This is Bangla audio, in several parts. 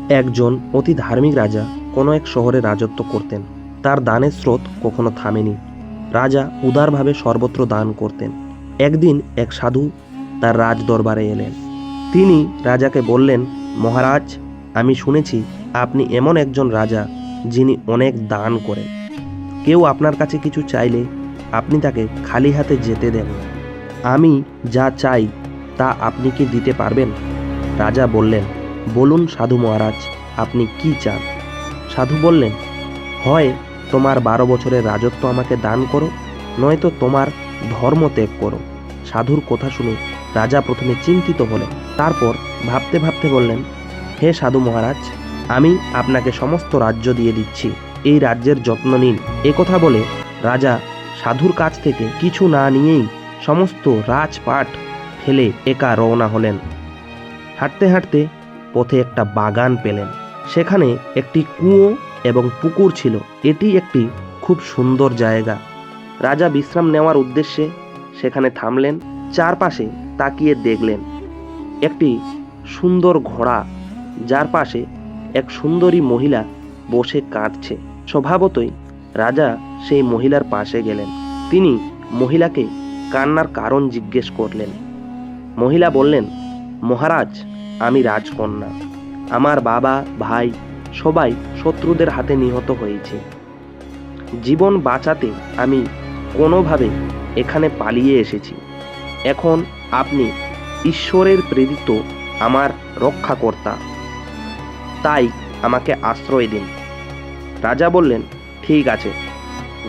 একজন অতি ধার্মিক রাজা কোনো এক শহরে রাজত্ব করতেন। তার দানের স্রোত কখনো থামেনি। রাজা উদারভাবে সর্বত্র দান করতেন। একদিন এক সাধু তার রাজ দরবারে এলেন। তিনি রাজাকে বললেন, মহারাজ, আমি শুনেছি আপনি এমন একজন রাজা যিনি অনেক দান করেন। কেউ আপনার কাছে কিছু চাইলে আপনি তাকে খালি হাতে যেতে দেন না। আমি যা চাই তা আপনি কি দিতে পারবেন? রাজা বললেন, বলুন সাধু মহারাজ, আপনি কি চান? সাধু বললেন, হয় তোমার 12 বছরের রাজত্ব আমাকে দান করো, নয়তো তোমার ধর্ম ত্যাগ করো। সাধুর কথা শুনে রাজা প্রথমে চিন্তিত হলেন, তারপর ভাবতে ভাবতে বললেন, হে সাধু মহারাজ, আমি আপনাকে সমস্ত রাজ্য দিয়ে দিচ্ছি, এই রাজ্যের যত্ন নিন। একথা বলে রাজা সাধুর কাছ থেকে কিছু না নিয়েই সমস্ত রাজপাট ফেলে একা রওনা হলেন। হাঁটতে হাঁটতে পথে একটা বাগান পেলেন। সেখানে একটি কুয়ো এবং পুকুর ছিল। এটি একটি খুব সুন্দর জায়গা। রাজা বিশ্রাম নেওয়ার উদ্দেশ্যে সেখানে থামলেন। চারপাশে তাকিয়ে দেখলেন একটি সুন্দর ঘোড়া, যার পাশে এক সুন্দরী মহিলা বসে কাঁদছে। স্বভাবতই রাজা সেই মহিলার পাশে গেলেন। তিনি মহিলাকে কান্নার কারণ জিজ্ঞেস করলেন। মহিলা বললেন, মহারাজ, আমি রাজকন্যা। আমার বাবা, ভাই সবাই শত্রুদের হাতে নিহত হয়েছে। জীবন বাঁচাতে আমি কোনোভাবে এখানে পালিয়ে এসেছি। এখন আপনি ঈশ্বরের প্রেরিত আমার রক্ষাকর্তা, তাই আমাকে আশ্রয় দিন। রাজা বললেন, ঠিক আছে,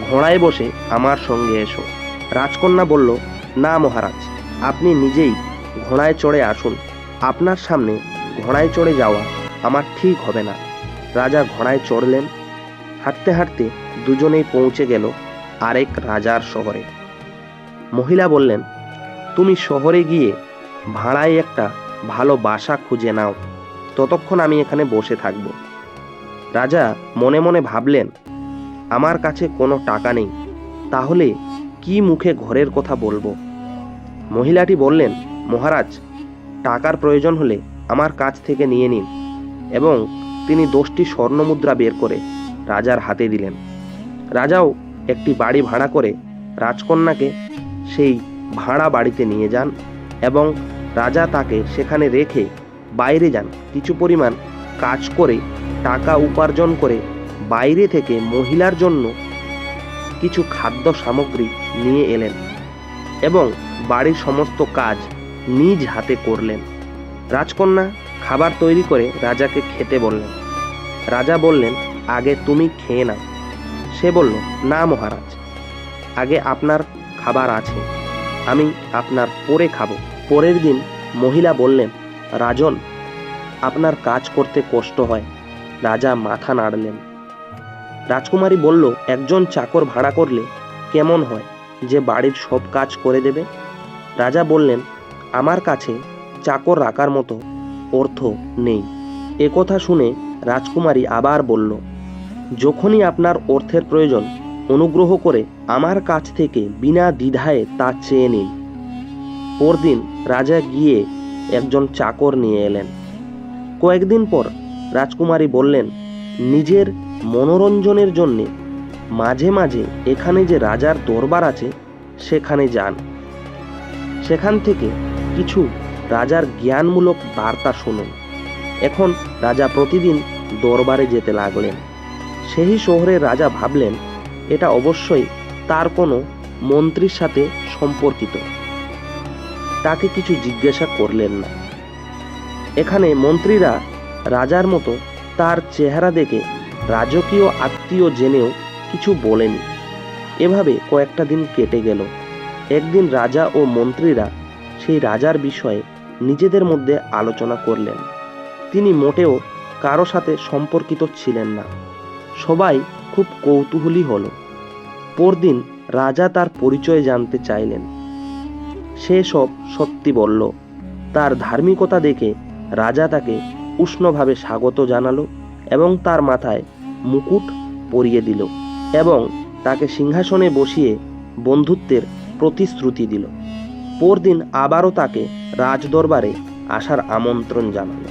ঘোড়ায় বসে আমার সঙ্গে এসো। রাজকন্যা বলল, না মহারাজ, আপনি নিজেই ঘোড়ায় চড়ে আসুন। আপনার সামনে ঘোড়ায় চড়ে যাওয়া আমার ঠিক হবে না। রাজা ঘোড়ায় চড়লেন। হাঁটতে হাঁটতে দুজনেই পৌঁছে গেল আরেক রাজার শহরে। মহিলা বললেন, তুমি শহরে গিয়ে ভাড়ায় একটা ভালো বাসা খুঁজে নাও, ততক্ষণ আমি এখানে বসে থাকব। রাজা মনে মনে ভাবলেন, আমার কাছে কোনো টাকা নেই, তাহলে কি মুখে ঘরের কথা বলবো? মহিলাটি বললেন, মহারাজ, টাকার প্রয়োজন হলে আমার কাছ থেকে নিয়ে নিন। এবং তিনি 10টি স্বর্ণমুদ্রা বের করে রাজার হাতে দিলেন। রাজাও একটি বাড়ি ভাড়া করে রাজকন্যাকে সেই ভাড়া বাড়িতে নিয়ে যান এবং রাজা তাকে সেখানে রেখে বাইরে যান। কিছু পরিমাণ কাজ করে টাকা উপার্জন করে বাইরে থেকে মহিলার জন্য কিছু খাদ্য সামগ্রী নিয়ে এলেন এবং বাড়ির সমস্ত কাজ নিজ হাতে করলেন। রাজকন্যা খাবার তৈরি করে রাজাকে খেতে বললেন। রাজা বললেন, আগে তুমি খেয়ে নাও। সে বলল, না মহারাজ, আগে আপনার খাবার আছে, আমি আপনার পরে খাবো। পরের দিন মহিলা বললেন, রাজন, আপনার কাজ করতে কষ্ট হয়। রাজা মাথা নাড়লেন। রাজকুমারী বলল, একজন চাকর ভাড়া করলে কেমন হয় যে বাড়ির সব কাজ করে দেবে? রাজা বললেন, আমার কাছে চাকর রাখার মতো অর্থ নেই। একথা শুনে রাজকুমারী আবার বলল, যখনই আপনার অর্থের প্রয়োজন, অনুগ্রহ করে আমার কাছ থেকে বিনা দ্বিধায় তা চেয়ে নিন। পরদিন রাজা গিয়ে একজন চাকর নিয়ে এলেন। কয়েকদিন পর রাজকুমারী বললেন, নিজের মনোরঞ্জনের জন্যে মাঝে মাঝে এখানে যে রাজার দরবার আছে সেখানে যান। সেখান থেকে কিছু রাজার জ্ঞানমূলক বার্তা শুনুন। এখন রাজা প্রতিদিন দরবারে যেতে লাগলেন। সেই শহরের রাজা ভাবলেন, এটা অবশ্যই তার কোনো মন্ত্রীর সাথে সম্পর্কিত। তাকে কিছু জিজ্ঞাসা করলেন না। এখানে মন্ত্রীরা রাজার মতো তার চেহারা দেখে রাজকীয় আত্মীয় জেনেও কিছু বলেনি। এভাবে কয়েকটা দিন কেটে গেল। একদিন রাজা ও মন্ত্রীরা সেই রাজার বিষয়ে নিজেদের মধ্যে আলোচনা করলেন। তিনি মোটেও কারো সাথে সম্পর্কিত ছিলেন না। সবাই খুব কৌতূহলী হলো। পরদিন রাজা তার পরিচয় জানতে চাইলেন। সে সব সত্যি বলল। তার ধার্মিকতা দেখে রাজা তাকে উষ্ণভাবে স্বাগত জানালো এবং তার মাথায় মুকুট পরিয়ে দিল এবং তাকে সিংহাসনে বসিয়ে বন্ধুত্বের প্রতিশ্রুতি দিল। পরদিন আবারও তাকে রাজদরবারে আসার আমন্ত্রণ জানালো।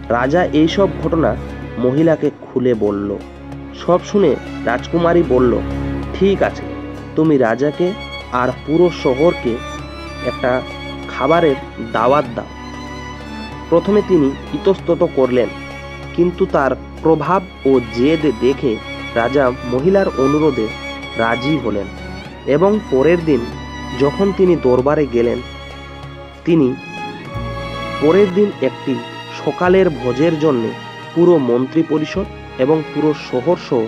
রাজা এইসব ঘটনা মহিলাকে খুলে বলল। সব শুনে রাজকুমারী বলল, ঠিক আছে, তুমি রাজাকে আর পুরো শহরকে একটা খাবারের দাওয়াত দাও। প্রথমে তিনি ইতস্তত করলেন, কিন্তু তার প্রভাব ও জেদ দেখে রাজা মহিলার অনুরোধে রাজি হলেন এবং পরের দিন যখন তিনি দরবারে গেলেন, তিনি পরের দিন একটি সকালের ভোজের জন্য পুরো মন্ত্রী পরিষদ এবং পুরো শহর সহ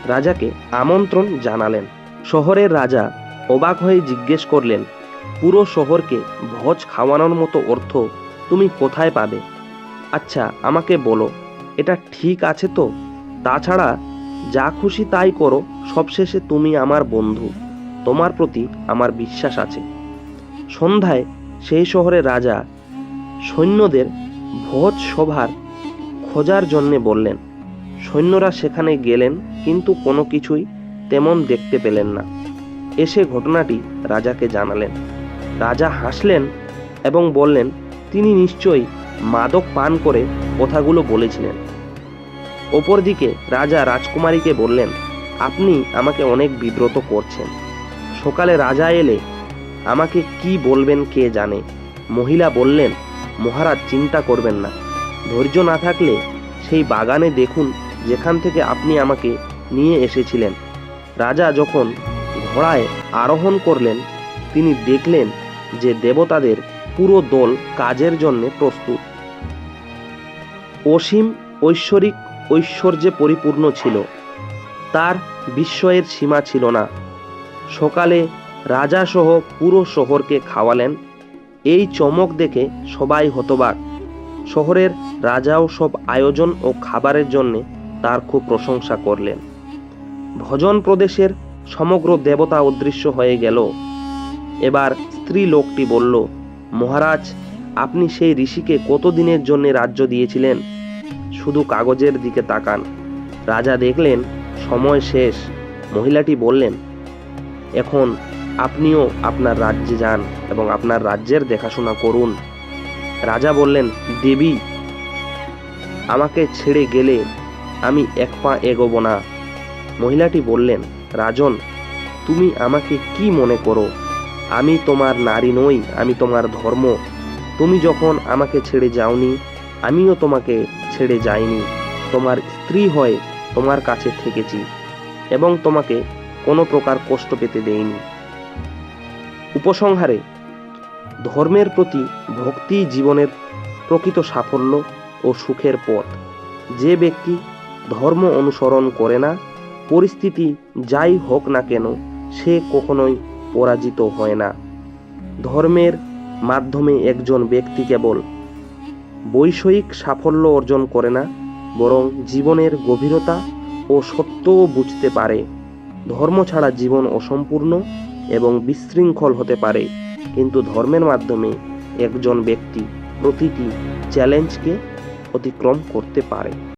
রাজাকে আমন্ত্রণ জানালেন। শহরের রাজা অবাক হয়ে জিজ্ঞেস করলেন, পুরো শহরকে ভোজ খাওয়ানোর মতো অর্থ তুমি কোথায় পাবে? আচ্ছা আমাকে বলো, এটা ঠিক আছে তো? তাছাড়া যা খুশি তাই করো, সবশেষে তুমি আমার বন্ধু, তোমার প্রতি আমার বিশ্বাস আছে। সন্ধ্যায় সেই শহরের রাজা সৈন্যদের ভোজ সভার খোঁজার জন্যে বললেন। সৈন্যরা সেখানে গেলেন, কিন্তু কোনো কিছুই তেমন দেখতে পেলেন না। এসে ঘটনাটি রাজাকে জানালেন। রাজা হাসলেন এবং বললেন, তিনি নিশ্চয়ই মাদক পান করে কথাগুলো বলেছিলেন। অপরদিকে রাজা রাজকুমারীকে বললেন, আপনি আমাকে অনেক বিব্রত করছেন। সকালে রাজা এলে আমাকে কি বলবেন কে জানে। মহিলা বললেন, মহারাজ চিন্তা করবেন না, ধৈর্য না থাকলে সেই বাগানে দেখুন যেখান থেকে আপনি আমাকে নিয়ে এসেছিলেন। রাজা যখন ঘোড়ায় আরোহণ করলেন, তিনি দেখলেন যে দেবতাদের পুরো দল কাজের জন্য প্রস্তুত। অসীম ঐশ্বরিক ঐশ্বর্যে পরিপূর্ণ ছিল, তার বিস্ময়ের সীমা ছিল না। সকালে রাজা সহ পুরো শহরকে খাওয়ালেন। এই চমক দেখে সবাই হতবাক। শহরের রাজাও সব আয়োজন ও খাবারের জন্য তার খুব প্রশংসা করলেন। ভজন প্রদেশের সমগ্র দেবতা অদৃশ্য হয়ে গেল। এবার স্ত্রী লোকটি বলল, মহারাজ, আপনি সেই ঋষিকে কতদিনের জন্য রাজ্য দিয়েছিলেন? শুধু কাগজের দিকে তাকান। রাজা দেখলেন সময় শেষ। মহিলাটি বললেন, এখন আপনিও আপনার রাজ্যে যান এবং আপনার রাজ্যের দেখাশোনা করুন। রাজা বললেন, দেবী, আমাকে ছেড়ে গেলে আমি এক পা এগোবো না। মহিলাটি বললেন, রাজন, তুমি আমাকে কি মনে করো? আমি তোমার নারী নই, আমি তোমার ধর্ম। তুমি যখন আমাকে ছেড়ে যাওনি, আমিও তোমাকে ছেড়ে যাইনি। তোমার স্ত্রী হয়ে তোমার কাছে থেকেছি এবং তোমাকে কোনো প্রকার কষ্ট পেতে দেইনি। উপসংহারে, ধর্মের প্রতি ভক্তি জীবনের প্রকৃত সাফল্য ও সুখের পথ। যে ব্যক্তি ধর্ম অনুসরণ করে না, পরিস্থিতি যাই হোক না কেন, সে কখনোই পরাজিত হয় না। ধর্মের মাধ্যমে একজন ব্যক্তি কেবল বৈষয়িক সাফল্য অর্জন করে না, বরং জীবনের গভীরতা ও সত্যও বুঝতে পারে। ধর্ম ছাড়া জীবন অসম্পূর্ণ এবং বিশৃঙ্খল হতে পারে, কিন্তু ধর্মের মাধ্যমে একজন ব্যক্তি প্রতিটি চ্যালেঞ্জকে অতিক্রম করতে পারে।